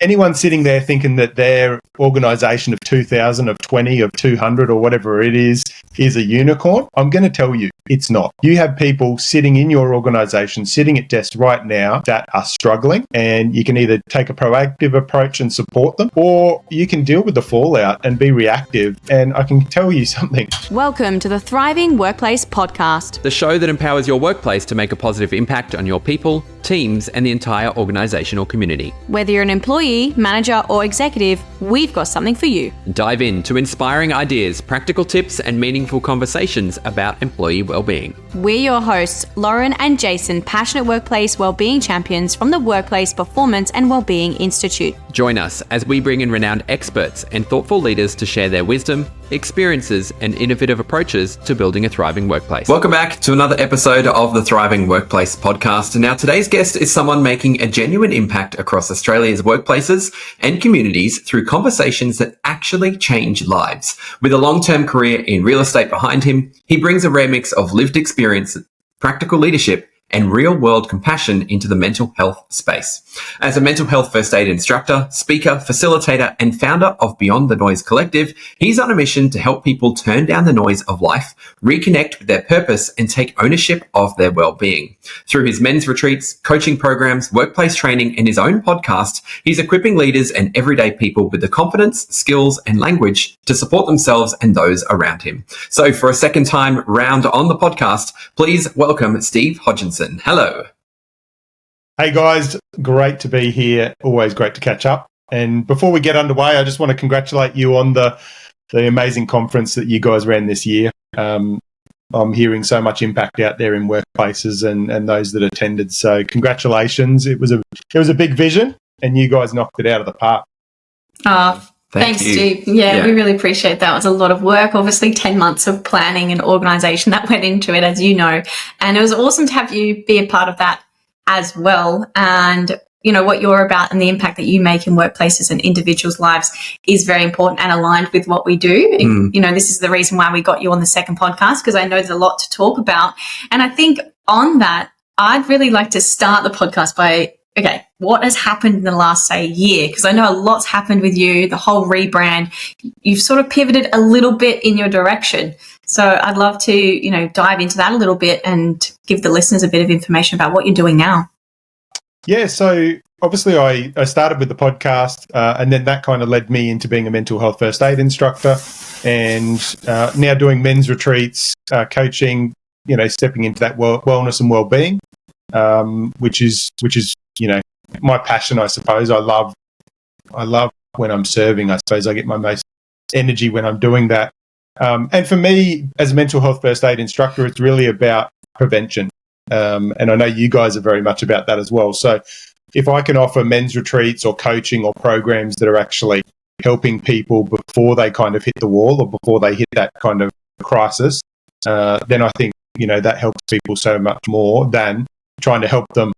anyone sitting there thinking that their organisation of 2,000, of 20, of 200 or whatever it is a unicorn, I'm going to tell you it's not. You have people sitting in your organisation, sitting at desks right now that are struggling, and you can either take a proactive approach and support them, or you can deal with the fallout and be reactive. And I can tell you something. Welcome to the Thriving Workplace Podcast, the show that empowers your workplace to make a positive impact on your people, teams, and the entire organisational community. Whether you're an employee, manager, or executive, we've got something for you. Dive into inspiring ideas, practical tips, and meaningful conversations about employee well-being. We're your hosts, Lauren and Jason, passionate workplace well-being champions from the Workplace Performance and Wellbeing Institute. Join us as we bring in renowned experts and thoughtful leaders to share their wisdom, experiences, and innovative approaches to building a thriving workplace. Welcome back to another episode of the Thriving Workplace Podcast. Now, today's guest is someone making a genuine impact across Australia's workplaces and communities through conversations that actually change lives. With a long-term career in real estate behind him, he brings a rare mix of lived experience, practical leadership, and real-world compassion into the mental health space. As a mental health first aid instructor, speaker, facilitator, and founder of Beyond the Noise Collective, he's on a mission to help people turn down the noise of life, reconnect with their purpose, and take ownership of their well-being. Through his men's retreats, coaching programs, workplace training, and his own podcast, he's equipping leaders and everyday people with the confidence, skills, and language to support themselves and those around him. So for a second time round on the podcast, please welcome Steve Hodgson. Hello. Hey guys, great to be here. Always great to catch up. And before we get underway, I just want to congratulate you on the amazing conference that you guys ran this year. I'm hearing so much impact out there in workplaces and those that attended. So congratulations. It was a big vision, and you guys knocked it out of the park. Thanks, Steve. Yeah, we really appreciate that. It was a lot of work, obviously 10 months of planning and organisation that went into it, as you know. And it was awesome to have you be a part of that as well. And, you know, what you're about and the impact that you make in workplaces and individuals' lives is very important and aligned with what we do. You know, this is the reason why we got you on the second podcast, because I know there's a lot to talk about. And I think on that, I'd really like to start the podcast by, okay, what has happened in the last, say, year? Because I know a lot's happened with you, the whole rebrand. You've sort of pivoted a little bit in your direction. So I'd love to, you know, dive into that a little bit and give the listeners a bit of information about what you're doing now. Yeah, so obviously I started with the podcast and then that kind of led me into being a mental health first aid instructor, and now doing men's retreats, coaching, you know, stepping into that wellness and well-being, which is you know, my passion, I suppose. I love when I'm serving. I suppose I get my most energy when I'm doing that. And for me, as a mental health first aid instructor, it's really about prevention. And I know you guys are very much about that as well. So if I can offer men's retreats or coaching or programs that are actually helping people before they kind of hit the wall or before they hit that kind of crisis, then I think, you know, that helps people so much more than trying to help them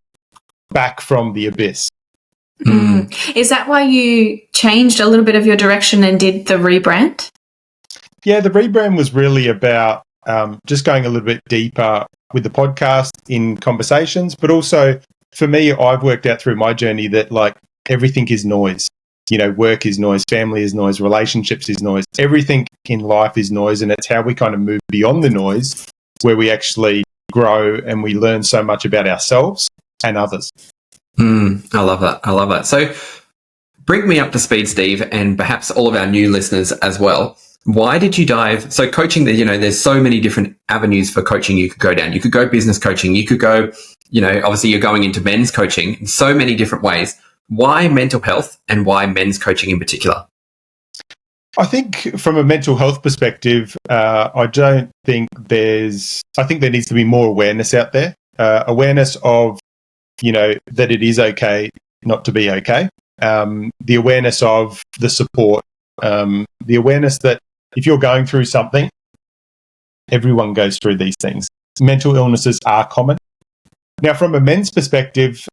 back from the abyss. Is that why you changed a little bit of your direction and did the rebrand? Yeah, the rebrand was really about just going a little bit deeper with the podcast in conversations, but also for me, I've worked out through my journey that like everything is noise. You know, work is noise, family is noise, relationships is noise. Everything in life is noise, and it's how we kind of move beyond the noise where we actually grow and we learn so much about ourselves and others. I love that. So bring me up to speed, Steve, and perhaps all of our new listeners as well. Why did you dive? So coaching, you know, there's so many different avenues for coaching you could go down. You could go business coaching. You could go, you know, obviously you're going into men's coaching in so many different ways. Why mental health and why men's coaching in particular? I think from a mental health perspective, I think there needs to be more awareness out there. Awareness of, you know, that it is okay not to be okay. The awareness of the support. The awareness that if you're going through something, everyone goes through these things. Mental illnesses are common. Now, from a men's perspective,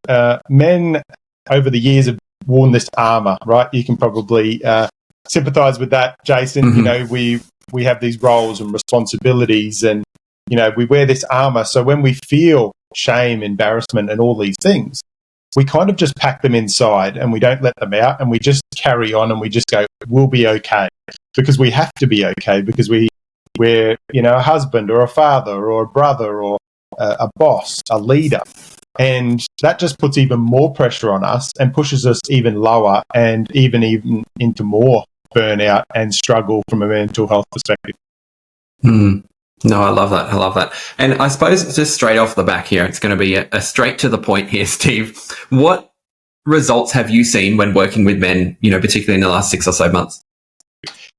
men over the years have worn this armour, right? You can probably sympathise with that, Jason. Mm-hmm. You know, we have these roles and responsibilities, and you know, we wear this armour. So when we feel shame, embarrassment, and all these things, we kind of just pack them inside and we don't let them out, and we just carry on and we just go, we'll be okay, because we have to be okay, because we're, you know, a husband or a father or a brother or a boss, a leader. And that just puts even more pressure on us and pushes us even lower and even into more burnout and struggle from a mental health perspective. No, I love that. And I suppose just straight off the back here, it's going to be a straight to the point here, Steve. What results have you seen when working with men, you know, particularly in the last 6 or so months?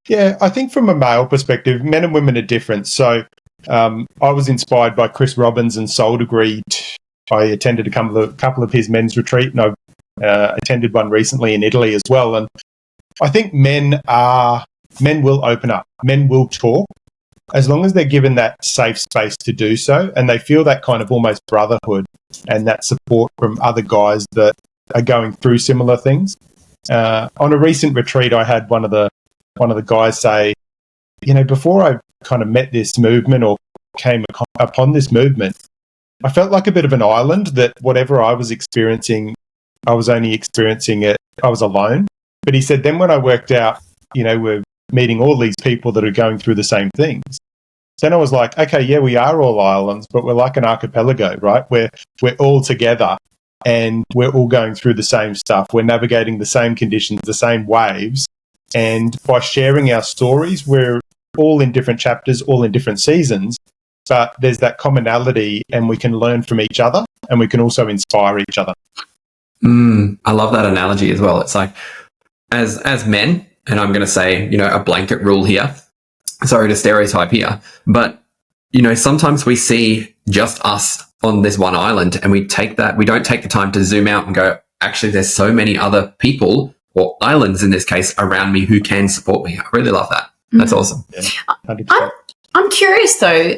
Yeah, I think from a male perspective, men and women are different. So I was inspired by Chris Robbins and Soul Degree. I attended a couple of his men's retreat, and I've attended one recently in Italy as well. And I think men will open up, men will talk, as long as they're given that safe space to do so, and they feel that kind of almost brotherhood and that support from other guys that are going through similar things. On a recent retreat, I had one of the guys say, you know, before I kind of met this movement or came upon this movement, I felt like a bit of an island, that whatever I was experiencing, I was only experiencing it, I was alone. But he said, then when I worked out, you know, we're meeting all these people that are going through the same things, then I was like, okay, yeah, we are all islands, but we're like an archipelago, right? We're all together and we're all going through the same stuff. We're navigating the same conditions, the same waves. And by sharing our stories, we're all in different chapters, all in different seasons, but there's that commonality, and we can learn from each other, and we can also inspire each other. I love that analogy as well. It's like, as men, and I'm going to say, you know, a blanket rule here, sorry to stereotype here, but, you know, sometimes we see just us on this one island, and we don't take the time to zoom out and go, actually, there's so many other people, or islands in this case, around me who can support me. I really love that. That's awesome. Yeah, I'm curious though.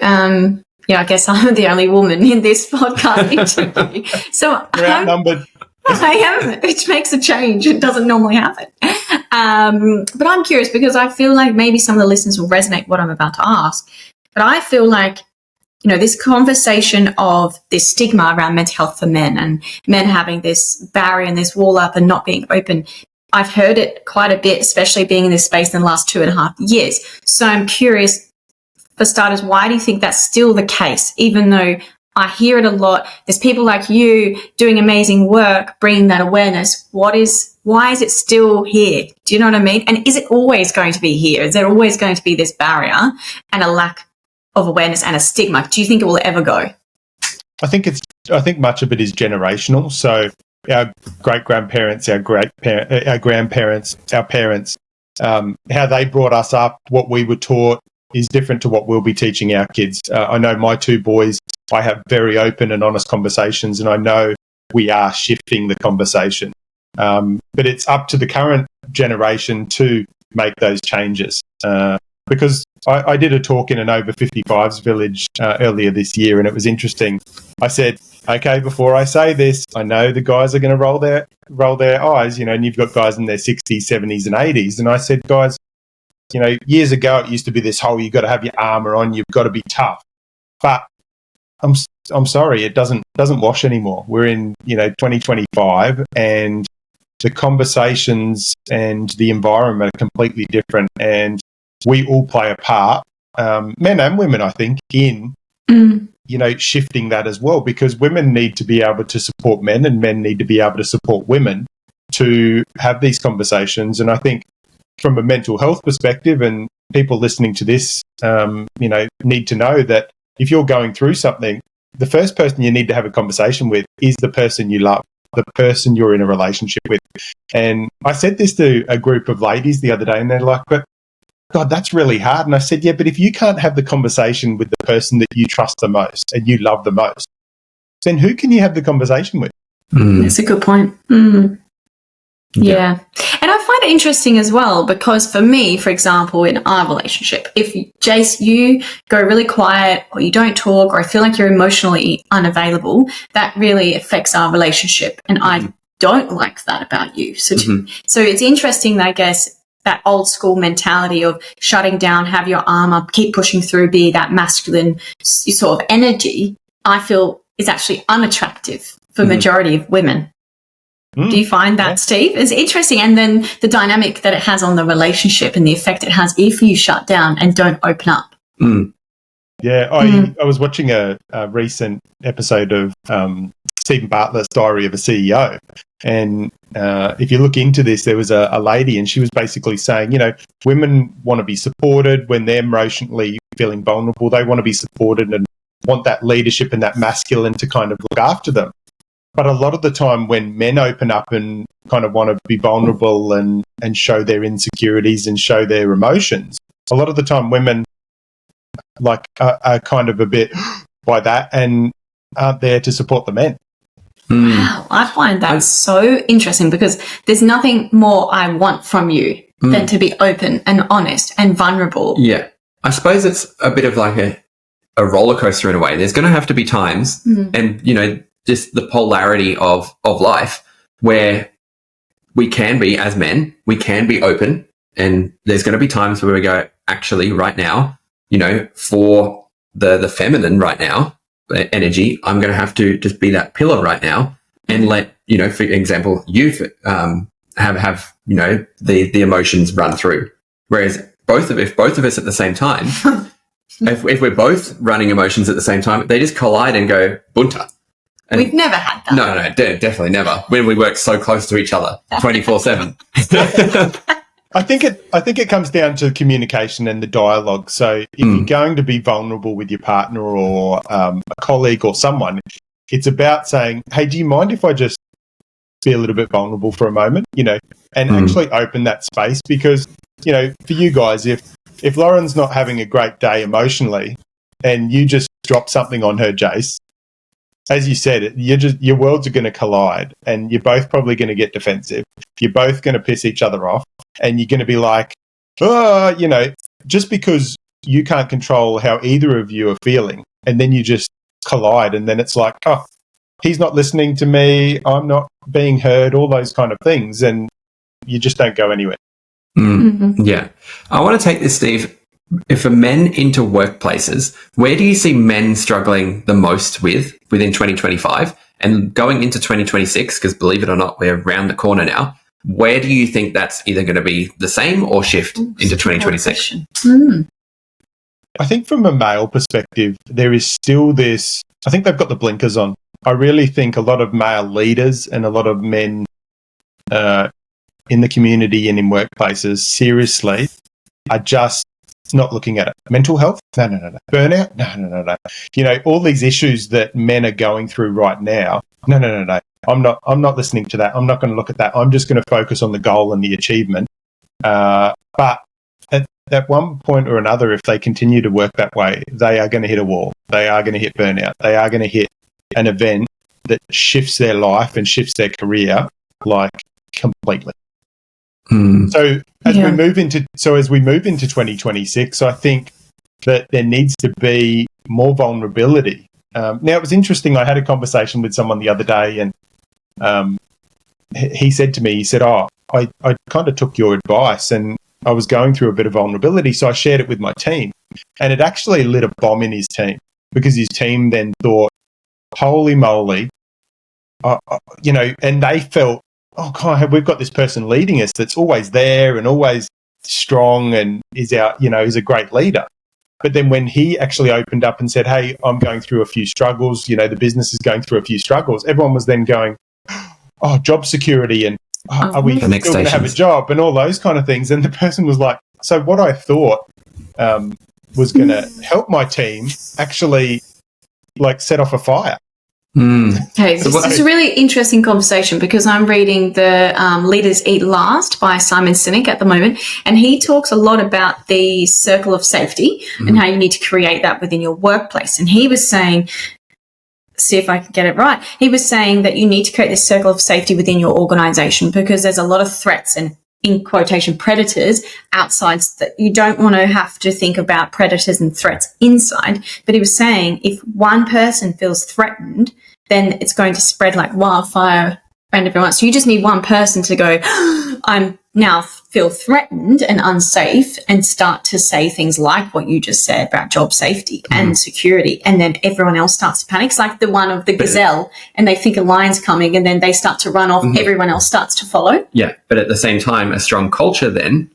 Yeah, I guess I'm the only woman in this podcast interview. So you're outnumbered. I am, which makes a change. It doesn't normally happen. But I'm curious because I feel like maybe some of the listeners will resonate with what I'm about to ask. But I feel like, you know, this conversation of this stigma around mental health for men and men having this barrier and this wall up and not being open, I've heard it quite a bit, especially being in this space in the last 2.5 years. So I'm curious, for starters, why do you think that's still the case? Even though I hear it a lot, there's people like you doing amazing work, bringing that awareness. Why is it still here? Do you know what I mean? And is it always going to be here? Is there always going to be this barrier and a lack of awareness and a stigma? Do you think it will ever go? I think much of it is generational. So our great-grandparents, our grandparents, our parents, how they brought us up, what we were taught is different to what we'll be teaching our kids. I know my two boys, I have very open and honest conversations, and I know we are shifting the conversation. But it's up to the current generation to make those changes. Because I did a talk in an over 55s village earlier this year, and it was interesting. I said, okay, before I say this, I know the guys are going to roll their eyes, you know, and you've got guys in their 60s, 70s and 80s. And I said, guys, you know, years ago it used to be this whole, you've got to have your armour on, you've got to be tough. But I'm sorry, it doesn't wash anymore. We're in, you know, 2025, and the conversations and the environment are completely different, and we all play a part, men and women, I think, in you know, shifting that as well, because women need to be able to support men and men need to be able to support women to have these conversations. And I think from a mental health perspective, and people listening to this, you know, need to know that if you're going through something, the first person you need to have a conversation with is the person you love, the person you're in a relationship with. And I said this to a group of ladies the other day, and they're like, but God, that's really hard. And I said, yeah, but if you can't have the conversation with the person that you trust the most and you love the most, then who can you have the conversation with? That's a good point. Yeah. And I find it interesting as well, because for me, for example, in our relationship, if Jace, you go really quiet or you don't talk, or I feel like you're emotionally unavailable, that really affects our relationship. And I don't like that about you. So, so it's interesting, I guess, that old school mentality of shutting down, have your arm up, keep pushing through, be that masculine sort of energy, I feel is actually unattractive for majority of women. Do you find that, Steve? It's interesting. And then the dynamic that it has on the relationship and the effect it has if you shut down and don't open up. Yeah, I was watching a recent episode of Stephen Bartlett's Diary of a CEO. And if you look into this, there was a lady, and she was basically saying, women want to be supported when they're emotionally feeling vulnerable. They want to be supported and want that leadership and that masculine to kind of look after them. But a lot of the time when men open up and kind of want to be vulnerable and show their insecurities and show their emotions, a lot of the time women are kind of a bit by that and aren't there to support the men. Wow, I find that so interesting, because there's nothing more I want from you than to be open and honest and vulnerable. Yeah. I suppose it's a bit of like a roller coaster in a way. There's going to have to be times and, just the polarity of life where we can be, as men, we can be open, and there's going to be times where we go, actually, right now, for the feminine right now, energy, I'm going to have to just be that pillar right now and let, for example, you have the emotions run through. Whereas if both of us at the same time, if we're both running emotions at the same time, they just collide and go bunta. And we've never had that. No, definitely never. When we work so close to each other, 24/7. I think it comes down to communication and the dialogue. So if you're going to be vulnerable with your partner or a colleague or someone, it's about saying, hey, do you mind if I just be a little bit vulnerable for a moment, and actually open that space? Because, for you guys, if Lauren's not having a great day emotionally and you just drop something on her, Jace, as you said, your worlds are going to collide, and you're both probably going to get defensive. You're both going to piss each other off, and you're going to be like, just because you can't control how either of you are feeling, and then you just collide, and then it's like, oh, he's not listening to me, I'm not being heard, all those kind of things, and you just don't go anywhere. Yeah. I want to take this, Steve. For men into workplaces, where do you see men struggling the most within 2025 and going into 2026? Because believe it or not, we're around the corner now. Where do you think that's either going to be the same or shift into 2026? I think from a male perspective, there is still this, I think they've got the blinkers on. I really think a lot of male leaders and a lot of men in the community and in workplaces, seriously, are just not looking at it. Mental health? No. Burnout? No. All these issues that men are going through right now. No. I'm not listening to that. I'm not going to look at that. I'm just going to focus on the goal and the achievement. But at one point or another, if they continue to work that way, they are going to hit a wall. They are going to hit burnout. They are going to hit an event that shifts their life and shifts their career completely. So as we move into 2026, I think that there needs to be more vulnerability. Now, it was interesting. I had a conversation with someone the other day, and he said to me, I kind of took your advice, and I was going through a bit of vulnerability, so I shared it with my team, and it actually lit a bomb in his team, because his team then thought, holy moly, and they felt, oh God, we've got this person leading us that's always there and always strong and is a great leader. But then when he actually opened up and said, hey, I'm going through a few struggles, the business is going through a few struggles, everyone was then going, oh, job security and are we still going to have a job and all those kind of things. And the person was like, so what I thought was going to help my team actually set off a fire. Okay, this is a really interesting conversation, because I'm reading the Leaders Eat Last by Simon Sinek at the moment, and he talks a lot about the circle of safety and how you need to create that within your workplace. And he was saying, see if I can get it right, he was saying that you need to create this circle of safety within your organization, because there's a lot of threats and, in quotation, predators outside, that you don't want to have to think about predators and threats inside. But he was saying if one person feels threatened, then it's going to spread like wildfire around everyone. So you just need one person to go, I'm now feel threatened and unsafe and start to say things like what you just said about job safety and security, and then everyone else starts to panic. It's like the one of the gazelle, and they think a lion's coming, and then they start to run off. Everyone else starts to follow. Yeah, but at the same time, a strong culture then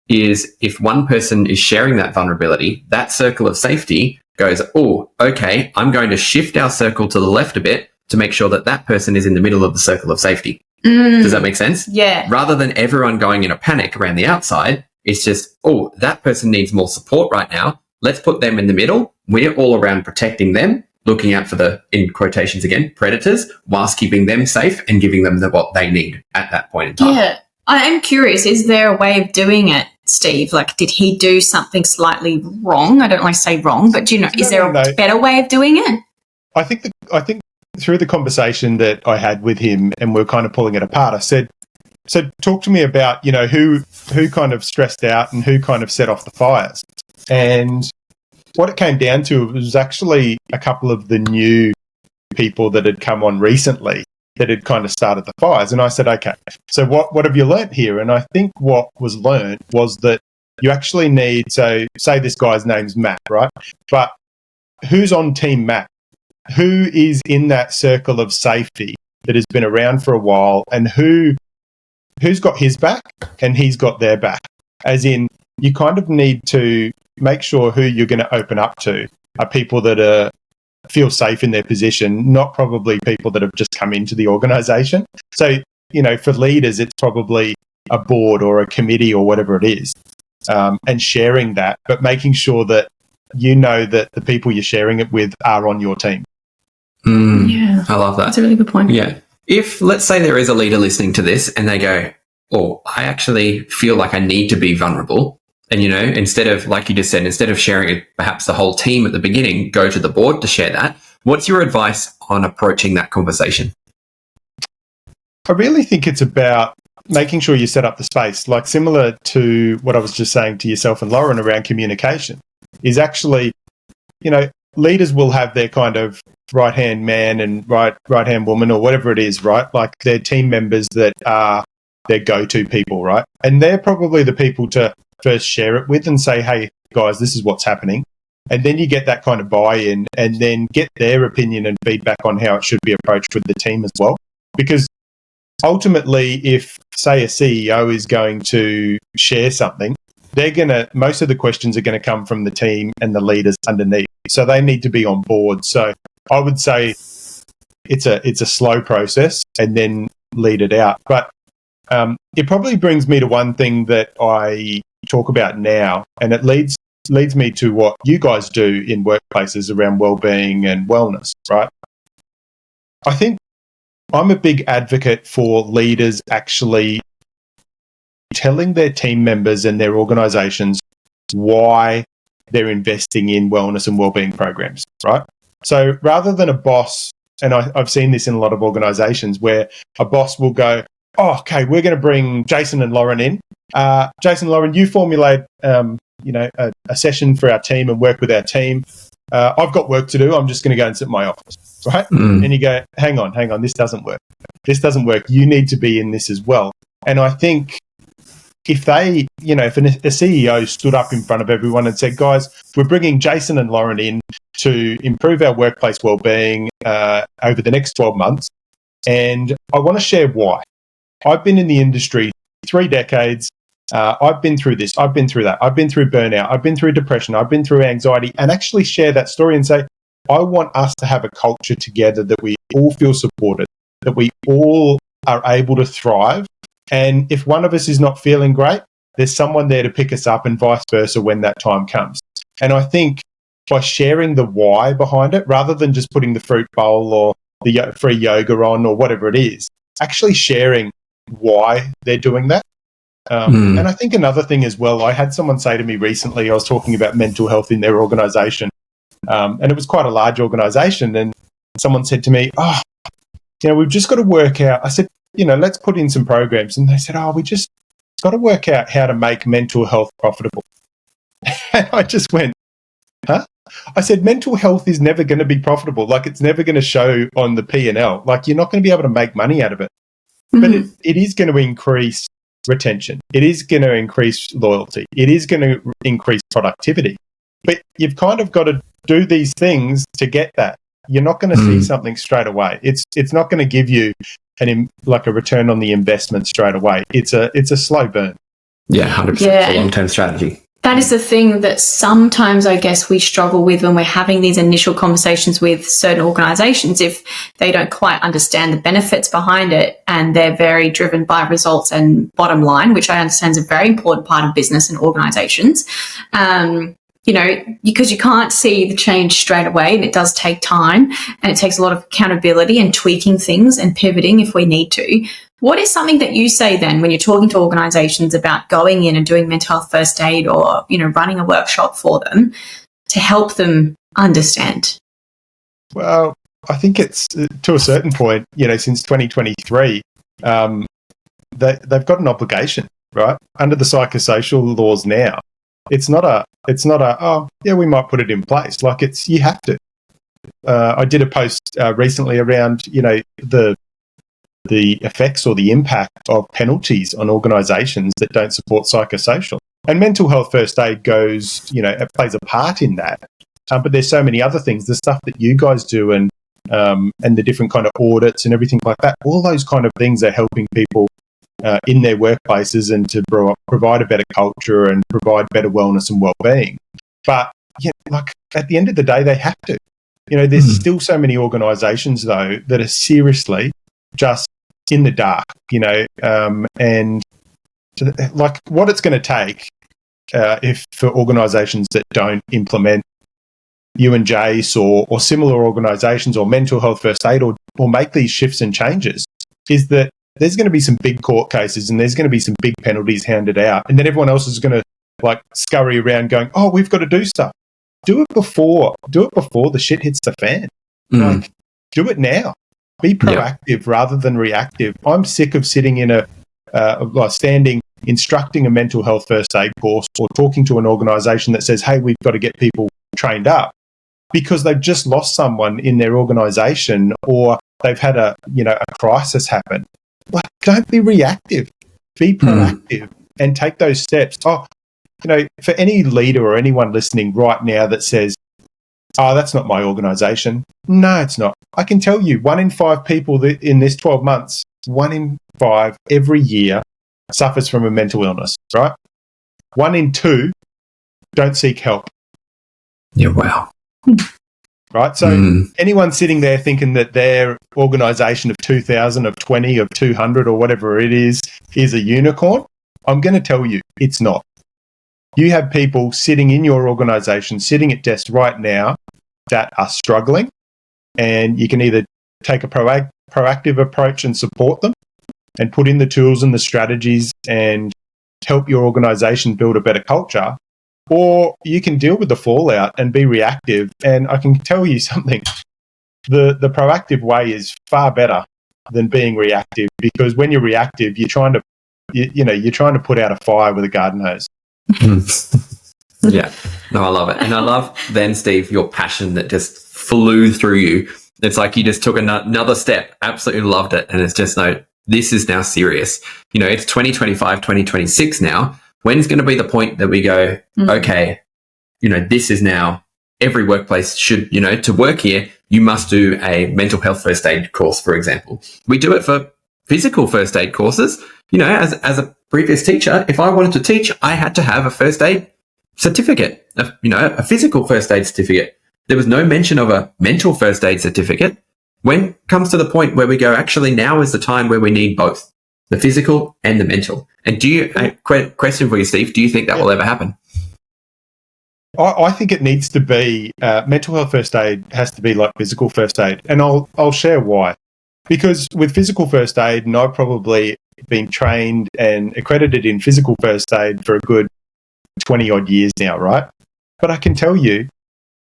is if one person is sharing that vulnerability, that circle of safety goes, oh, okay, I'm going to shift our circle to the left a bit to make sure that that person is in the middle of the circle of safety. Does that make sense? Yeah. Rather than everyone going in a panic around the outside, it's just, oh, that person needs more support right now. Let's put them in the middle. We're all around protecting them, looking out for the, in quotations again, predators, whilst keeping them safe and giving them what they need at that point in time. Yeah. I am curious, is there a way of doing it, Steve? Like, did he do something slightly wrong? I don't like to say wrong, but is there a better way of doing it? I think through the conversation that I had with him, and we're kind of pulling it apart, I said, so talk to me about, who kind of stressed out and who kind of set off the fires. And what it came down to was actually a couple of the new people that had come on recently that had kind of started the fires. And I said, okay, so what have you learnt here? And I think what was learnt was that you actually need, so say this guy's name's Matt, right? But who's on Team Matt? Who is in that circle of safety that has been around for a while, and who's got his back and he's got their back? As in, you kind of need to make sure who you're going to open up to are people that feel safe in their position, not probably people that have just come into the organisation. So, for leaders, it's probably a board or a committee or whatever it is, and sharing that, but making sure that that the people you're sharing it with are on your team. Yeah. I love that. That's a really good point. Yeah. If, let's say, there is a leader listening to this and they go, oh, I actually feel like I need to be vulnerable. And, instead of, like you just said, instead of sharing it, perhaps the whole team at the beginning, go to the board to share that. What's your advice on approaching that conversation? I really think it's about making sure you set up the space, like similar to what I was just saying to yourself and Lauren around communication, is actually, leaders will have their kind of right-hand man and right-hand woman or whatever it is, right? Like their team members that are their go-to people, right? And they're probably the people to first share it with and say, hey, guys, this is what's happening. And then you get that kind of buy-in and then get their opinion and feedback on how it should be approached with the team as well. Because ultimately, if, say, a CEO is going to share something, most of the questions are going to come from the team and the leaders underneath. So they need to be on board. So I would say it's a slow process and then lead it out. But it probably brings me to one thing that I talk about now, and it leads me to what you guys do in workplaces around well-being and wellness, right? I think I'm a big advocate for leaders actually telling their team members and their organisations why they're investing in wellness and wellbeing programs, right? So rather than a boss, and I've seen this in a lot of organisations where a boss will go, oh, okay, we're going to bring Jason and Lauren in. Jason and Lauren, you formulate, a session for our team and work with our team. I've got work to do. I'm just going to go and sit in my office, right? And you go, hang on, this doesn't work. This doesn't work. You need to be in this as well. And I think if they, if a CEO stood up in front of everyone and said, guys, we're bringing Jason and Lauren in to improve our workplace wellbeing over the next 12 months, and I want to share why. I've been in the industry 3 decades. I've been through this. I've been through that. I've been through burnout. I've been through depression. I've been through anxiety, and actually share that story and say, I want us to have a culture together that we all feel supported, that we all are able to thrive. And if one of us is not feeling great, there's someone there to pick us up and vice versa when that time comes. And I think by sharing the why behind it, rather than just putting the fruit bowl or the free yoga on or whatever it is, actually sharing why they're doing that. And I think another thing as well, I had someone say to me recently, I was talking about mental health in their organisation, and it was quite a large organisation, and someone said to me, we've just got to work out. I said, let's put in some programs. And they said, we just got to work out how to make mental health profitable. And I just went, huh? I said, mental health is never going to be profitable. Like, it's never going to show on the P&L. Like, you're not going to be able to make money out of it. But it is going to increase retention. It is going to increase loyalty. It is going to increase productivity. But you've kind of got to do these things to get that. You're not going to see something straight away. It's not going to give you a return on the investment straight away. It's a slow burn. Yeah, 100% for long-term strategy. That is the thing that sometimes I guess we struggle with when we're having these initial conversations with certain organizations. If they don't quite understand the benefits behind it and they're very driven by results and bottom line, which I understand is a very important part of business and organizations, because you can't see the change straight away, and it does take time, and it takes a lot of accountability and tweaking things and pivoting if we need to. What is something that you say then when you're talking to organizations about going in and doing mental health first aid or, running a workshop for them to help them understand? Well, I think it's to a certain point, since 2023, they've got an obligation, right? Under the psychosocial laws now. It's not a, we might put it in place. Like you have to. I did a post recently around, the effects or the impact of penalties on organisations that don't support psychosocial. And mental health first aid goes, it plays a part in that. But there's so many other things, the stuff that you guys do and the different kind of audits and everything like that. All those kind of things are helping people in their workplaces and to provide a better culture and provide better wellness and well-being. But at the end of the day, they have to. There's still so many organisations though that are seriously just in the dark, and what it's going to take if for organisations that don't implement you and Jace or similar organisations or mental health first aid or make these shifts and changes is that there's going to be some big court cases and there's going to be some big penalties handed out, and then everyone else is going to scurry around going, oh, we've got to do stuff. Do it before the shit hits the fan. Do it now. Be proactive rather than reactive. I'm sick of sitting in instructing a mental health first aid course or talking to an organisation that says, hey, we've got to get people trained up because they've just lost someone in their organisation or they've had a crisis happen. Don't be reactive. Be proactive and take those steps. For any leader or anyone listening right now that says, oh, that's not my organisation. No, it's not. I can tell you 1 in 5 people in this 12 months, 1 in 5 every year suffers from a mental illness, right? 1 in 2 don't seek help. Yeah, wow. Right? So anyone sitting there thinking that their organisation of 2,000, of 20, of 200 or whatever it is a unicorn, I'm going to tell you it's not. You have people sitting in your organisation, sitting at desks right now that are struggling, and you can either take a proactive approach and support them and put in the tools and the strategies and help your organisation build a better culture, or you can deal with the fallout and be reactive. And I can tell you something, the proactive way is far better than being reactive, because when you're reactive, you're trying to put out a fire with a garden hose. Yeah, no, I love it. And I love then, Steve, your passion that just flew through you. It's like you just took another step, absolutely loved it. And it's just, no, this is now serious. It's 2025, 2026 now. When's going to be the point that we go, okay, this is now every workplace should, to work here, you must do a mental health first aid course, for example. We do it for physical first aid courses. As a previous teacher, if I wanted to teach, I had to have a first aid certificate, a physical first aid certificate. There was no mention of a mental first aid certificate. When it comes to the point where we go, actually, now is the time where we need both the physical and the mental. And question for you, Steve, do you think that will ever happen? I think it needs to be, mental health first aid has to be like physical first aid. And I'll share why. Because with physical first aid, and I've probably been trained and accredited in physical first aid for a good 20 odd years now, right? But I can tell you,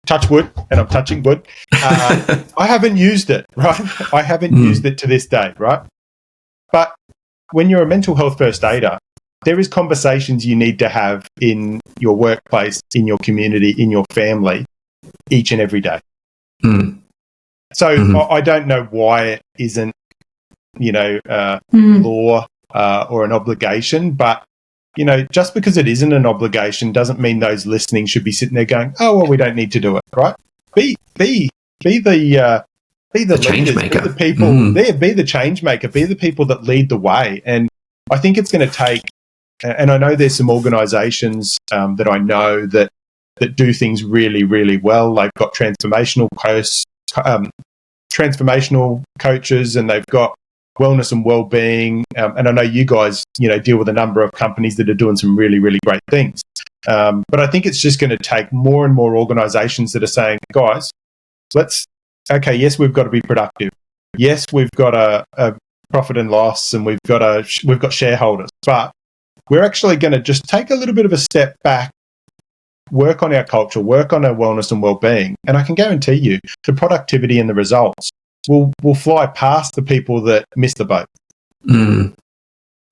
touch wood, and I'm touching wood, I haven't used it, right? I haven't used it to this day, right? But when you're a mental health first aider, there is conversations you need to have in your workplace, in your community, in your family, each and every day. So I don't know why it isn't, law or an obligation. But, just because it isn't an obligation doesn't mean those listening should be sitting there going, oh, well, we don't need to do it, right? Be the change leaders, maker. be the people there, be the change maker, be the people that lead the way. And I think it's going to take, and I know there's some organizations that I know that do things really, really well. They've got transformational coaches, and they've got wellness and well-being. And I know you guys, deal with a number of companies that are doing some really, really great things. But I think it's just going to take more and more organizations that are saying, guys, yes, we've got to be productive. Yes, we've got a profit and loss, and we've got shareholders, but we're actually going to just take a little bit of a step back, work on our culture, work on our wellness and well-being. And I can guarantee you the productivity and the results will fly past the people that miss the boat.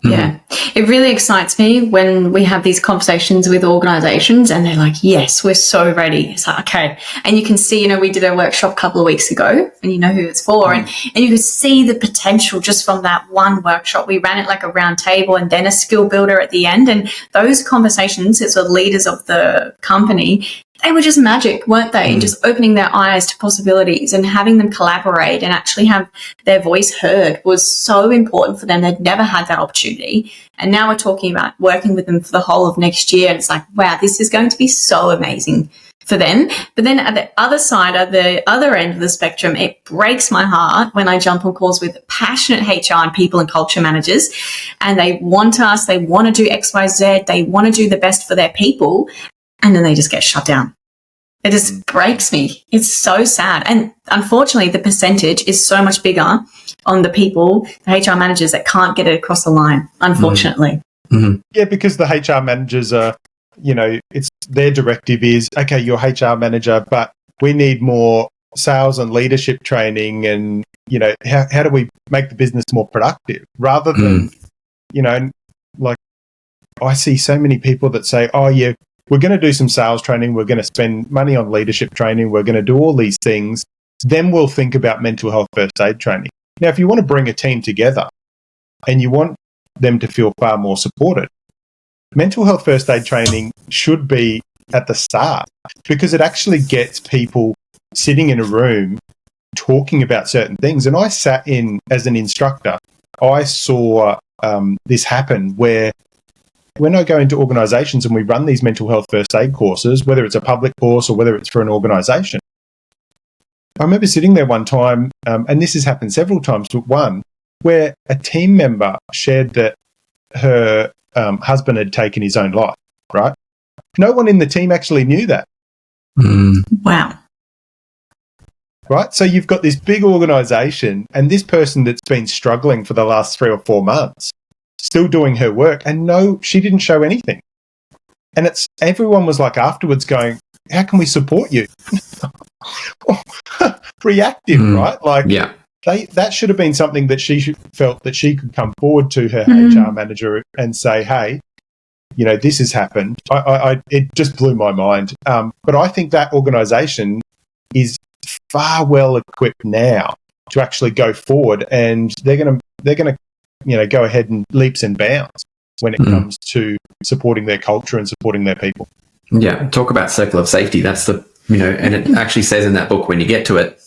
Yeah, it really excites me when we have these conversations with organizations and they're like, yes, we're so ready. It's like, okay. And you can see, we did a workshop a couple of weeks ago, and you know who it's for. And you can see the potential just from that one workshop. We ran it like a round table and then a skill builder at the end. And those conversations as the leaders of the company, they were just magic, weren't they? And just opening their eyes to possibilities and having them collaborate and actually have their voice heard was so important for them. They'd never had that opportunity. And now we're talking about working with them for the whole of next year. And it's like, wow, this is going to be so amazing for them. But then at the other side, at the other end of the spectrum, it breaks my heart when I jump on calls with passionate HR and people and culture managers, and they want to do X, Y, Z. They want to do the best for their people. And then they just get shut down. It just breaks me. It's so sad. And unfortunately, the percentage is so much bigger on the people, the HR managers that can't get it across the line, unfortunately. Yeah, because the HR managers are, it's their directive is, okay, you're HR manager, but we need more sales and leadership training, and, how do we make the business more productive? Rather than, like I see so many people that say, oh, yeah, we're going to do some sales training. We're going to spend money on leadership training. We're going to do all these things. Then we'll think about mental health first aid training. Now, if you want to bring a team together and you want them to feel far more supported, mental health first aid training should be at the start, because it actually gets people sitting in a room talking about certain things. And I sat in as an instructor. I saw this happen where when I go into organisations and we run these mental health first aid courses, whether it's a public course or whether it's for an organisation, I remember sitting there one time, and this has happened several times, but one where a team member shared that her husband had taken his own life, right? No one in the team actually knew that. Wow. Right? So you've got this big organisation and this person that's been struggling for the last 3 or 4 months, still doing her work, and no, she didn't show anything. And everyone was like afterwards going, how can we support you? Reactive, right? Like, that should have been something that she felt that she could come forward to her HR manager and say, hey, this has happened. It just blew my mind. But I think that organisation is far well equipped now to actually go forward, and they're going to go ahead and leaps and bounds when it comes to supporting their culture and supporting their people. Yeah, talk about circle of safety. That's and it actually says in that book, when you get to it,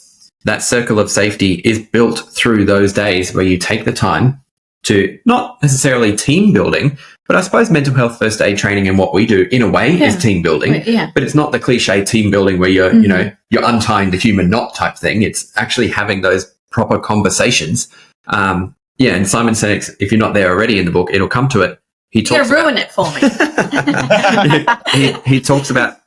that circle of safety is built through those days where you take the time to, not necessarily team building, but I suppose mental health first aid training and what we do in a way is team building. But it's not the cliche team building where you're, you're untying the human knot type thing. It's actually having those proper conversations. And Simon Sinek's, if you're not there already in the book, it'll come to it. You're going to ruin it for me. he talks about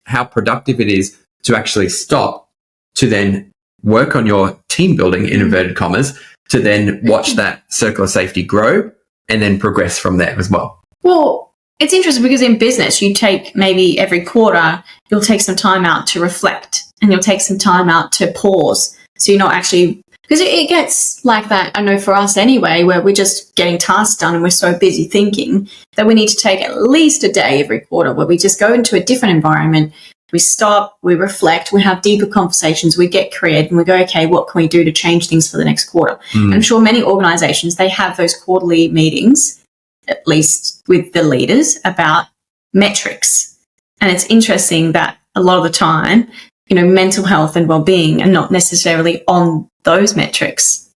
how productive it is to actually stop, to then work on your team building, in inverted commas, to then watch that circle of safety grow and then progress from there as well. Well, it's interesting because in business, you take maybe every quarter, you'll take some time out to reflect, and you'll take some time out to pause. So you're not actually, because it gets like that, I know for us anyway, where we're just getting tasks done and we're so busy thinking that we need to take at least a day every quarter where we just go into a different environment, we stop, we reflect, we have deeper conversations, we get creative, and we go, okay, what can we do to change things for the next quarter? And I'm sure many organizations, they have those quarterly meetings, at least with the leaders, about metrics. And it's interesting that a lot of the time, mental health and well-being are not necessarily on those metrics.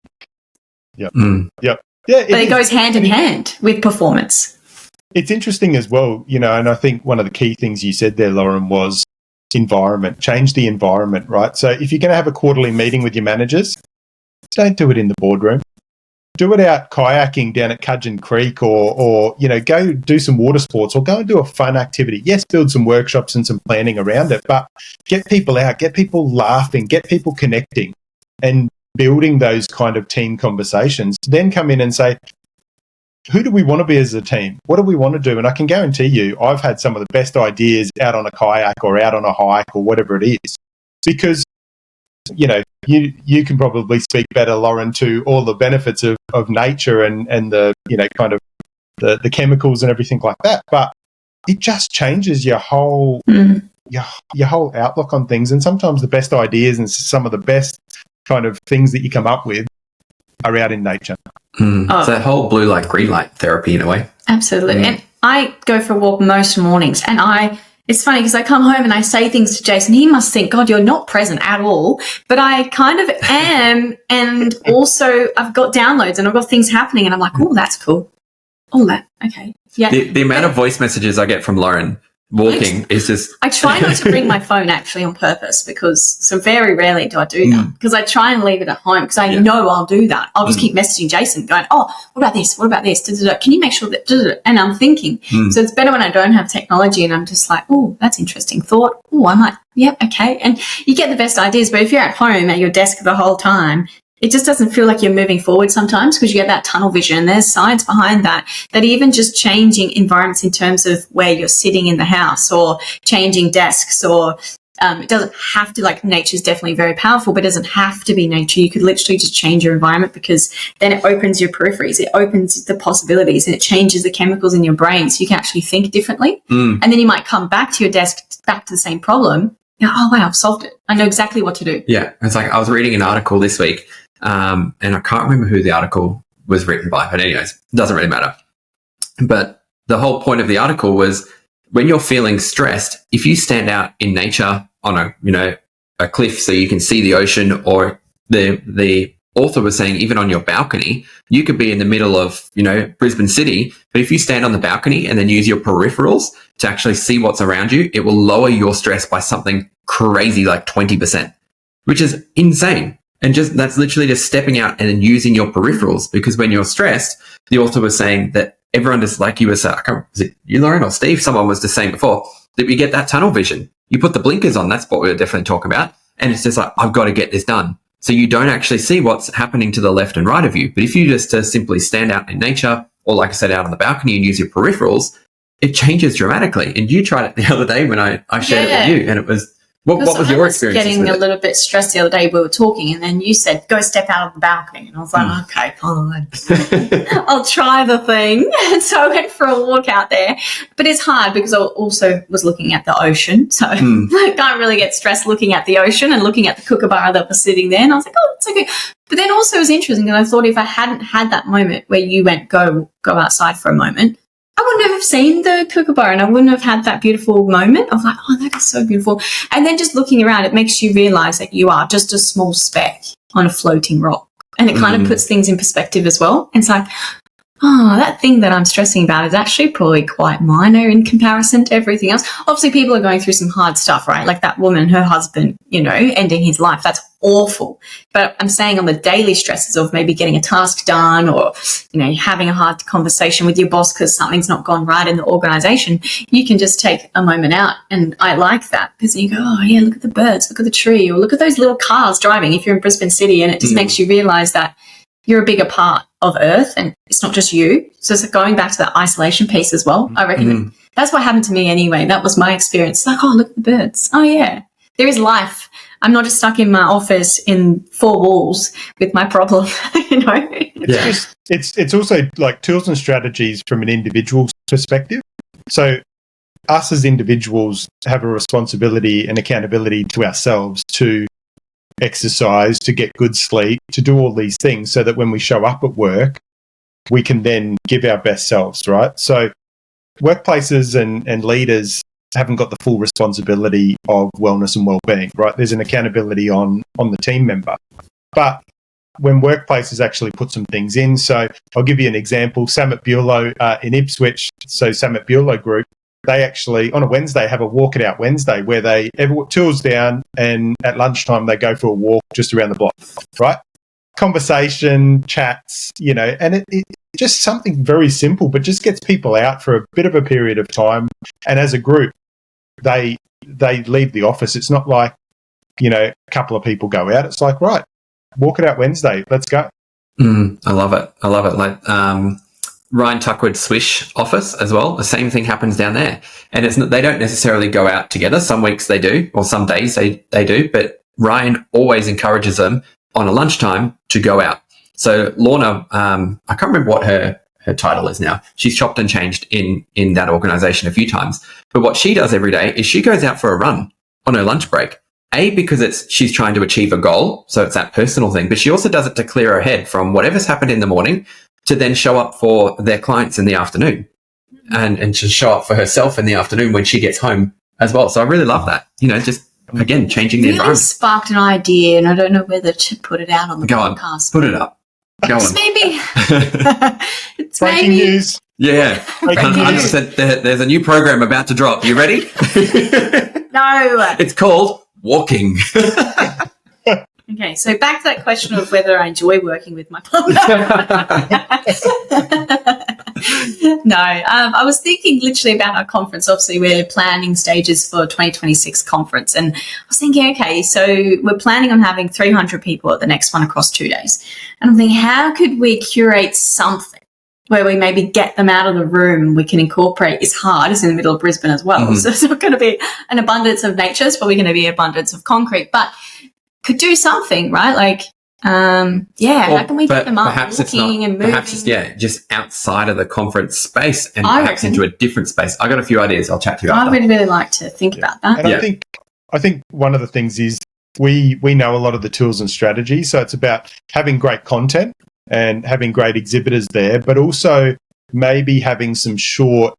Yep. Yep. Yeah, but it goes hand in hand with performance. It's interesting as well, and I think one of the key things you said there, Lauren, was environment. Change the environment, right? So if you're going to have a quarterly meeting with your managers, don't do it in the boardroom. Do it out kayaking down at Cudgeon Creek or go do some water sports or go and do a fun activity. Yes, build some workshops and some planning around it, but get people out, get people laughing, get people connecting and building those kind of team conversations. Then come in and say, who do we want to be as a team? What do we want to do? And I can guarantee you, I've had some of the best ideas out on a kayak or out on a hike or whatever it is, because you can probably speak better, Lauren, to all the benefits of nature and the kind of the chemicals and everything like that. But it just changes your whole your whole outlook on things. And sometimes the best ideas and some of the best kind of things that you come up with are out in nature. It's that whole blue light, green light therapy in a way. Absolutely. And I go for a walk most mornings, and it's funny because I come home and I say things to Jason. He must think, God, you're not present at all. But I kind of am. And also I've got downloads and I've got things happening and I'm like, oh, that's cool. Oh, okay. Yeah. The amount of voice messages I get from Lauren walking is just... I try not to bring my phone actually on purpose because very rarely do I do that, because I try and leave it at home because I know I'll do that. I'll just keep messaging Jason going, oh, what about this? What about this? Da-da-da. Can you make sure that... And I'm thinking. So it's better when I don't have technology and I'm just like, oh, that's interesting thought. Oh, I might... Yeah, okay. And you get the best ideas, but if you're at home at your desk the whole time, it just doesn't feel like you're moving forward sometimes because you get that tunnel vision. There's science behind that even just changing environments in terms of where you're sitting in the house or changing desks or it doesn't have to, like, nature's definitely very powerful, but it doesn't have to be nature. You could literally just change your environment because then it opens your peripheries, it opens the possibilities and it changes the chemicals in your brain so you can actually think differently. And then you might come back to your desk, back to the same problem. Oh, wow, I've solved it. I know exactly what to do. Yeah. It's like I was reading an article this week. And I can't remember who the article was written by, but anyways, it doesn't really matter. But the whole point of the article was when you're feeling stressed, if you stand out in nature on a cliff so you can see the ocean, or the author was saying even on your balcony, you could be in the middle of, Brisbane City, but if you stand on the balcony and then use your peripherals to actually see what's around you, it will lower your stress by something crazy like 20%, which is insane. And that's literally just stepping out and then using your peripherals, because when you're stressed, the author was saying that everyone just, like you were saying, was it you, Lauren, or Steve? Someone was just saying before that we get that tunnel vision. You put the blinkers on. That's what we were definitely talking about. And it's just like, I've got to get this done. So you don't actually see what's happening to the left and right of you. But if you just simply stand out in nature, or like I said, out on the balcony and use your peripherals, it changes dramatically. And you tried it the other day when I shared it with you, and it was... What was your experience? I was getting a little bit stressed the other day. We were talking, and then you said, go step out of the balcony. And I was like, okay, fine. I'll try the thing. And so I went for a walk out there. But it's hard because I also was looking at the ocean. So I can't really get stressed looking at the ocean and looking at the kookaburra that was sitting there. And I was like, oh, it's okay. But then also it was interesting, and I thought if I hadn't had that moment where you went, go outside for a moment, I wouldn't have seen the kookaburra and I wouldn't have had that beautiful moment of like, oh, that is so beautiful. And then just looking around, it makes you realize that you are just a small speck on a floating rock. And it kind of puts things in perspective as well. And it's like, oh, that thing that I'm stressing about is actually probably quite minor in comparison to everything else. Obviously, people are going through some hard stuff, right? Like that woman, her husband, ending his life. That's awful. But I'm saying on the daily stresses of maybe getting a task done or, having a hard conversation with your boss because something's not gone right in the organization, you can just take a moment out. And I like that because you go, oh, yeah, look at the birds, look at the tree, or look at those little cars driving if you're in Brisbane City. And it just makes you realize that you're a bigger part of Earth and it's not just you. So it's going back to that isolation piece as well. I reckon that's what happened to me anyway. That was my experience. It's like, oh, look at the birds. Oh, yeah, there is life. I'm not just stuck in my office in four walls with my problem, It's also like tools and strategies from an individual perspective. So us as individuals have a responsibility and accountability to ourselves to exercise, to get good sleep, to do all these things so that when we show up at work, we can then give our best selves, right? So workplaces and leaders haven't got the full responsibility of wellness and well-being, right? There's an accountability on the team member. But when workplaces actually put some things in, so I'll give you an example. Summit Bureau in Ipswich, so Summit Bureau Group, they actually, on a Wednesday, have a Walk It Out Wednesday where everyone tools down and at lunchtime they go for a walk just around the block, right? Conversation, chats, and it just something very simple, but just gets people out for a bit of a period of time. And as a group, they leave the office. It's not like, a couple of people go out. It's like, right, Walk It Out Wednesday, let's go. I love it. Like Ryan Tuckwood's Swish office as well. The same thing happens down there. And they don't necessarily go out together. Some weeks they do, or some days they do, but Ryan always encourages them on a lunchtime to go out. So Lorna, I can't remember what her title is now. She's chopped and changed in that organisation a few times. But what she does every day is she goes out for a run on her lunch break. Because she's trying to achieve a goal, so it's that personal thing, but she also does it to clear her head from whatever's happened in the morning to then show up for their clients in the afternoon and to show up for herself in the afternoon when she gets home as well. So I really love that, just, again, changing the environment. Sparked an idea, and I don't know whether to put it out on the podcast. Put it up. Go on. Maybe. It's breaking news. Yeah. 100%. There's a new program about to drop. You ready? No. It's called Walking. Okay, so back to that question of whether I enjoy working with my partner. No, I was thinking literally about our conference. Obviously, we're planning stages for 2026 conference. And I was thinking, okay, so we're planning on having 300 people at the next one across 2 days. And I'm thinking, how could we curate something where we maybe get them out of the room? We can incorporate, it's hard, it's in the middle of Brisbane as well. Mm-hmm. So it's not going to be an abundance of nature. It's probably going to be an abundance of concrete, but could do something, right? Like, how can we get them up perhaps walking and moving? Perhaps it's, just outside of the conference space and perhaps into a different space. I got a few ideas. I'll chat to you after. I would really like to think about that. And I think one of the things is we know a lot of the tools and strategies, so it's about having great content and having great exhibitors there, but also maybe having some short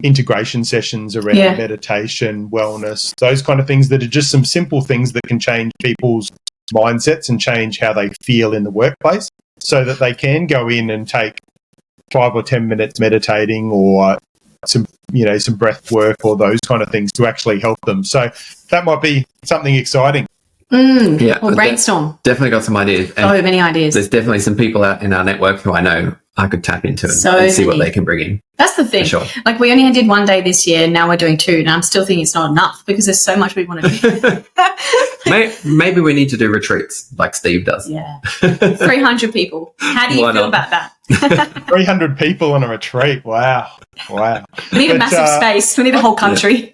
integration sessions around meditation, wellness, those kind of things that are just some simple things that can change people's mindsets and change how they feel in the workplace so that they can go in and take 5 or 10 minutes meditating or some breath work or those kind of things to actually help them. So that might be something exciting. Or brainstorm. Definitely got some ideas. And many ideas. There's definitely some people out in our network who I know I could tap into and see what they can bring in. That's the thing. Sure. Like we only did 1 day this year, now we're doing 2, and I'm still thinking it's not enough because there's so much we want to do. Maybe we need to do retreats like Steve does. Yeah. 300 people. How do you feel about that? 300 people on a retreat. Wow. We need a massive space. We need a whole country. Yeah.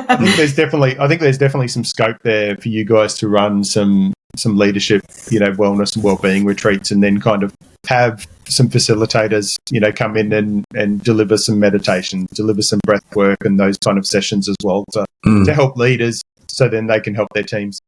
I think there's definitely some scope there for you guys to run some leadership, wellness and wellbeing retreats, and then kind of have some facilitators, come in and deliver some meditation, deliver some breath work and those kind of sessions as well to help leaders so then they can help their teams.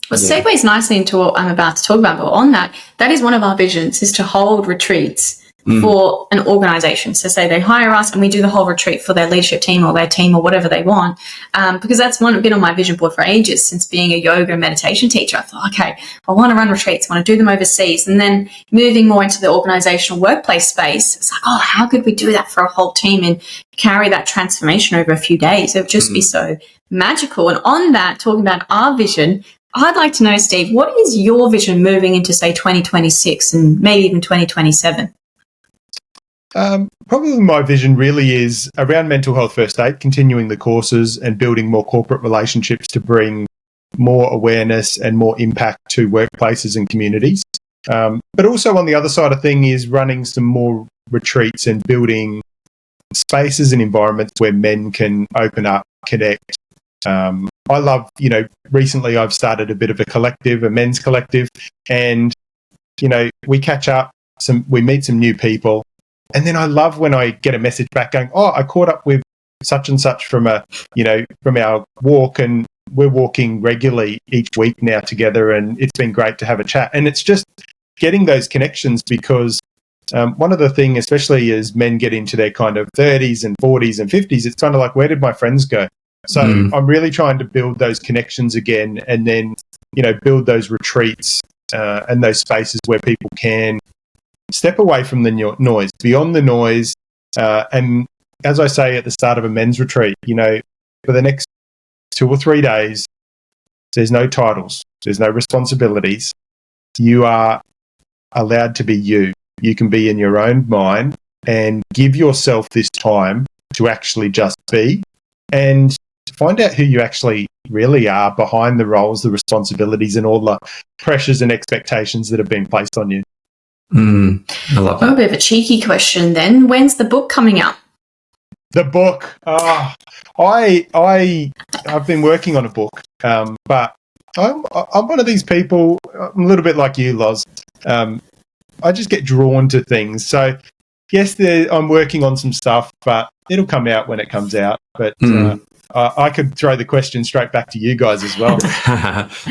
Well, segues nicely into what I'm about to talk about, but on that is one of our visions, is to hold retreats for an organisation. So say they hire us and we do the whole retreat for their leadership team or their team or whatever they want, because that's been on my vision board for ages since being a yoga and meditation teacher. I thought, okay, I want to run retreats, I want to do them overseas. And then moving more into the organisational workplace space, it's like, how could we do that for a whole team and carry that transformation over a few days? It would just be so magical. And on that, talking about our vision, I'd like to know, Steve, what is your vision moving into, say, 2026 and maybe even 2027? Probably my vision really is around mental health first aid, continuing the courses and building more corporate relationships to bring more awareness and more impact to workplaces and communities. But also on the other side of thing is running some more retreats and building spaces and environments where men can open up, connect. I love, recently I've started a bit of a men's collective, and, we catch up, we meet some new people. And then I love when I get a message back going, I caught up with such and such from our walk, and we're walking regularly each week now together, and it's been great to have a chat. And it's just getting those connections, because one of the things, especially as men get into their kind of 30s and 40s and 50s, it's kind of like, where did my friends go? So I'm really trying to build those connections again, and then, build those retreats and those spaces where people can step away from the noise, beyond the noise. And as I say at the start of a men's retreat, for the next 2 or 3 days, there's no titles, there's no responsibilities. You are allowed to be you. You can be in your own mind and give yourself this time to actually just be and find out who you actually really are behind the roles, the responsibilities, and all the pressures and expectations that have been placed on you. I love that. A bit of a cheeky question then. When's the book coming out? The book. I've been working on a book, but I'm one of these people, I'm a little bit like you, Loz. I just get drawn to things. So, yes, I'm working on some stuff, but it'll come out when it comes out. But I could throw the question straight back to you guys as well.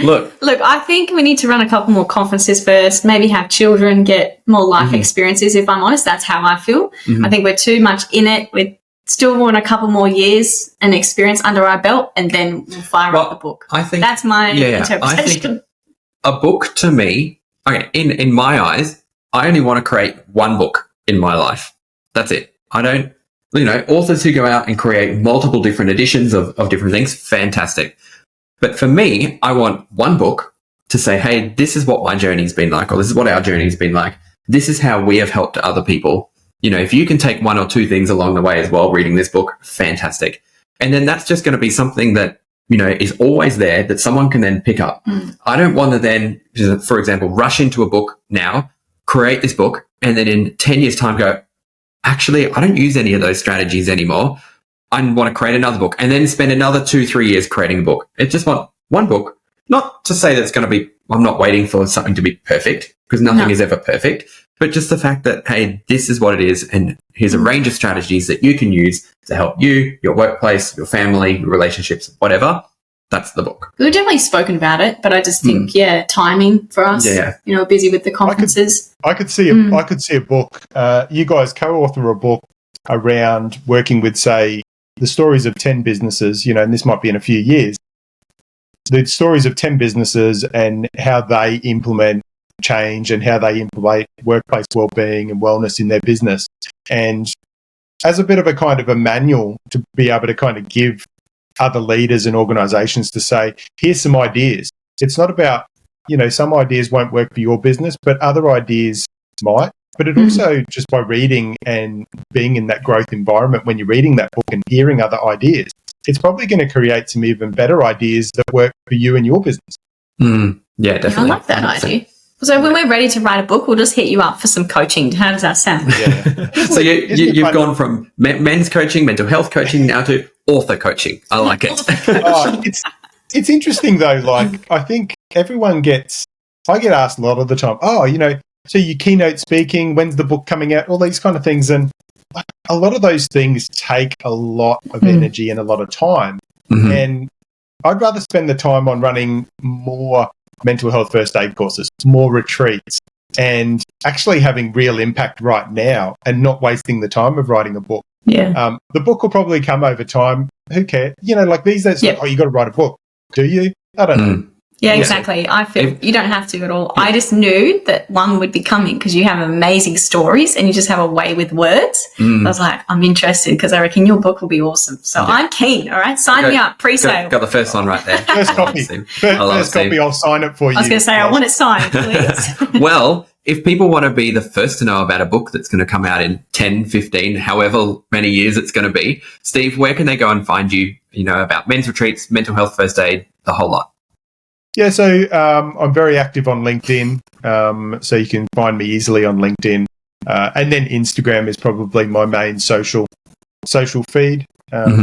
Look, I think we need to run a couple more conferences first, maybe have children get more life experiences. If I'm honest, that's how I feel. I think we're too much in it. We still want a couple more years and experience under our belt, and then we'll fire up the book. I think that's my interpretation. I think a book, to me, okay, in my eyes, I only want to create one book in my life. That's it. I don't, authors who go out and create multiple different editions of different things, fantastic. But for me, I want one book to say, hey, this is what my journey's been like, or this is what our journey's been like. This is how we have helped other people. If you can take 1 or 2 things along the way as well, reading this book, fantastic. And then that's just going to be something that, is always there that someone can then pick up. I don't want to then, for example, rush into a book now, create this book, and then in 10 years' time go, actually, I don't use any of those strategies anymore. I want to create another book, and then spend another 2-3 years creating a book. I just want one book. Not to say that it's going to be, I'm not waiting for something to be perfect, because nothing is ever perfect, but just the fact that, hey, this is what it is, and here's a range of strategies that you can use to help you, your workplace, your family, your relationships, whatever. That's the book. We've definitely spoken about it, but I just think, timing for us. Yeah. We're busy with the conferences. I could see a book. You guys co-author a book around working with, say, the stories of 10 businesses, and this might be in a few years. The stories of 10 businesses and how they implement change and how they implement workplace wellbeing and wellness in their business. And as a bit of a kind of a manual to be able to kind of give other leaders and organizations to say, here's some ideas. It's not about, some ideas won't work for your business, but other ideas might. But it also, just by reading and being in that growth environment, when you're reading that book and hearing other ideas, it's probably going to create some even better ideas that work for you and your business. Yeah, definitely. I like that idea. So when we're ready to write a book, we'll just hit you up for some coaching. How does that sound? Yeah. So you've gone from men's coaching, mental health coaching, now to author coaching. I like it. It's interesting though. Like, I think I get asked a lot of the time, so you keynote speaking, when's the book coming out? All these kind of things. And a lot of those things take a lot of energy and a lot of time. And I'd rather spend the time on running more mental health first aid courses, more retreats, and actually having real impact right now and not wasting the time of writing a book. Yeah. The book will probably come over time. Who cares? Like these days, you got to write a book. Do you? I don't know. Yeah, exactly. I feel you don't have to at all. I just knew that one would be coming because you have amazing stories and you just have a way with words. I was like, I'm interested because I reckon your book will be awesome. So I'm keen. All right, sign me up. Pre-sale. Got the first one right there. First copy. First copy. I'll sign it for you. I was going to say, I want it signed, please. Well, if people want to be the first to know about a book that's going to come out in 10, 15, however many years it's going to be, Steve, where can they go and find you, about men's retreats, mental health first aid, the whole lot? Yeah, so I'm very active on LinkedIn, so you can find me easily on LinkedIn. And then Instagram is probably my main social feed.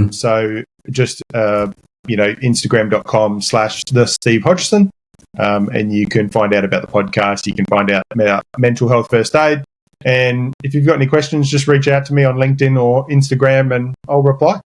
So just, Instagram.com/the Steve Hodgson. And you can find out about the podcast. You can find out about mental health first aid. And if you've got any questions, just reach out to me on LinkedIn or Instagram and I'll reply.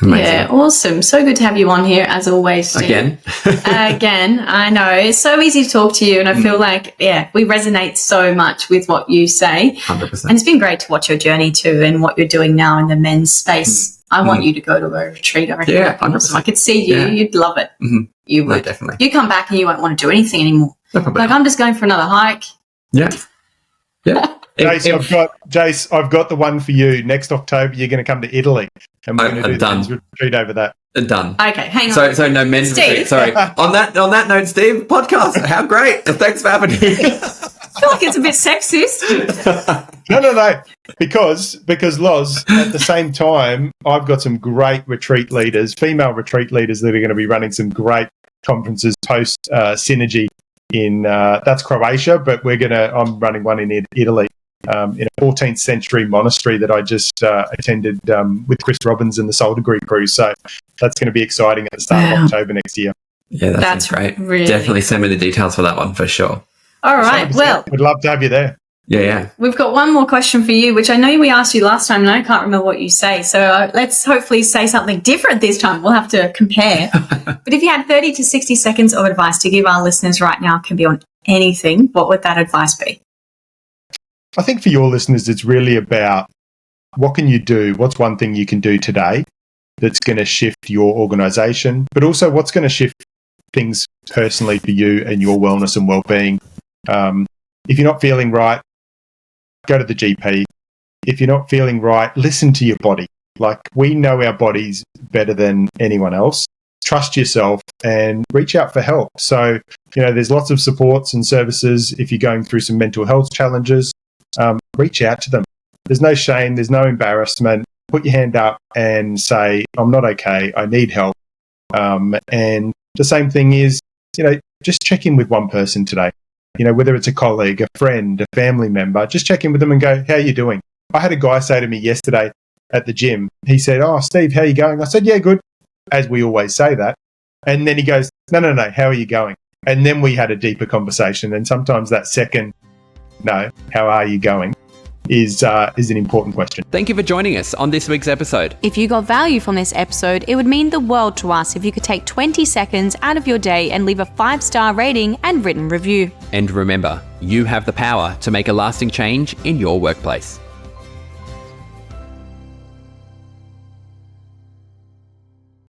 Amazing. Yeah, awesome. So good to have you on here as always, Steve. Again, I know. It's so easy to talk to you, and I feel like, we resonate so much with what you say. 100%. And it's been great to watch your journey too and what you're doing now in the men's space. I want you to go to a retreat. I reckon. Yeah, 100%. I could see you. Yeah. You'd love it. Mm-hmm. You would. No, definitely. You come back and you won't want to do anything anymore. No problem. Like, I'm just going for another hike. Yeah. Yeah. Jace, I've got the one for you. Next October, you're going to come to Italy, and we're going to do the men's retreat over that. Done. Okay, hang on. So no men's retreat. Sorry. On that note, Steve, podcast. How great! Thanks for having me. I feel like it's a bit sexist. No. Because Loz, at the same time, I've got some great retreat leaders, female retreat leaders, that are going to be running some great conferences post Synergy in that's Croatia, but I'm running one in Italy. In a 14th century monastery that I just attended with Chris Robbins and the Soul Degree crew. So that's going to be exciting at the start of October next year. Yeah, that's great. Really... Definitely send me the details for that one for sure. All right. 100%. Well, we'd love to have you there. Yeah. We've got one more question for you, which I know we asked you last time, and I can't remember what you say. So let's hopefully say something different this time. We'll have to compare. But if you had 30 to 60 seconds of advice to give our listeners right now, can be on anything, what would that advice be? I think for your listeners, it's really about what can you do? What's one thing you can do today that's going to shift your organisation, but also what's going to shift things personally for you and your wellness and well-being. If you're not feeling right, go to the GP. If you're not feeling right, listen to your body. Like, we know our bodies better than anyone else. Trust yourself and reach out for help. So, there's lots of supports and services if you're going through some mental health challenges. Reach out to them. There's no shame. There's no embarrassment. Put your hand up and say, I'm not okay. I need help. And the same thing is, just check in with one person today. Whether it's a colleague, a friend, a family member, just check in with them and go, how are you doing? I had a guy say to me yesterday at the gym, he said, oh, Steve, how are you going? I said, yeah, good. As we always say that. And then he goes, no, how are you going? And then we had a deeper conversation. And sometimes that second, no, how are you going, is an important question. Thank you for joining us on this week's episode. If you got value from this episode, it would mean the world to us if you could take 20 seconds out of your day and leave a 5-star rating and written review. And remember, you have the power to make a lasting change in your workplace.